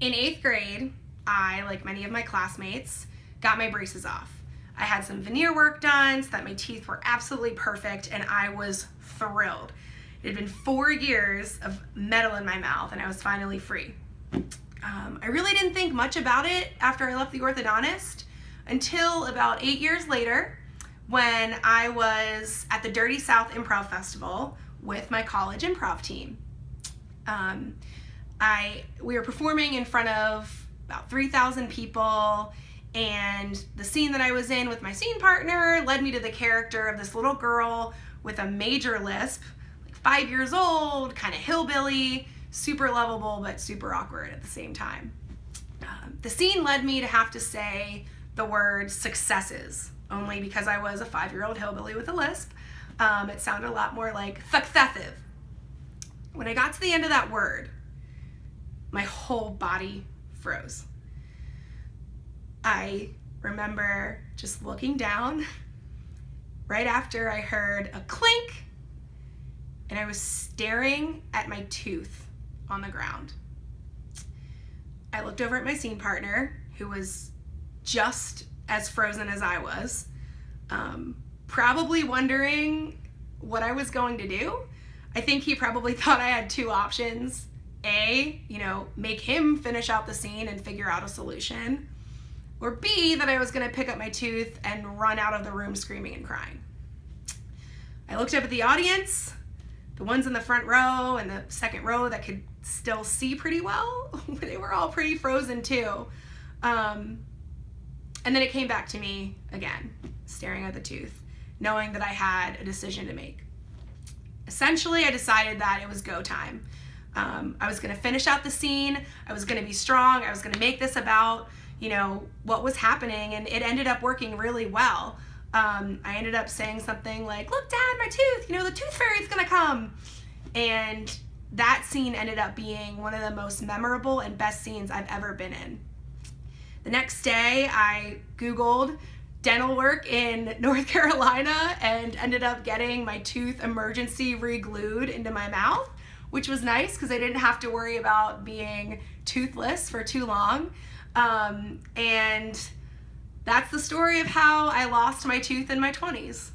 In 8th grade, I, like many of my classmates, got my braces off. I had some veneer work done so that my teeth were absolutely perfect, and I was thrilled. It had been 4 years of metal in my mouth, and I was finally free. I really didn't think much about it after I left the orthodontist until about 8 years later, when I was at the Dirty South Improv Festival with my college improv team. We were performing in front of about 3,000 people, and the scene that I was in with my scene partner led me to the character of this little girl with a major lisp, like 5 years old, kind of hillbilly, super lovable but super awkward at the same time. The scene led me to have to say the word successes, only because I was a 5-year-old hillbilly with a lisp. It sounded a lot more like successive. When I got to the end of that word, my whole body froze. I remember just looking down right after I heard a clink, and I was staring at my tooth on the ground. I looked over at my scene partner, who was just as frozen as I was, probably wondering what I was going to do. I think he probably thought I had 2 options. A, make him finish out the scene and figure out a solution, or B, that I was going to pick up my tooth and run out of the room screaming and crying. I looked up at the audience, the ones in the front row and the second row that could still see pretty well. They were all pretty frozen too. And then it came back to me again, staring at the tooth, knowing that I had a decision to make. Essentially, I decided that it was go time. I was going to finish out the scene. I was going to be strong. I was going to make this about, what was happening, and it ended up working really well. I ended up saying something like, "Look, Dad, my tooth, the tooth fairy's going to come." And that scene ended up being one of the most memorable and best scenes I've ever been in. The next day, I Googled dental work in North Carolina and ended up getting my tooth emergency re-glued into my mouth, which was nice because I didn't have to worry about being toothless for too long. And that's the story of how I lost my tooth in my 20s.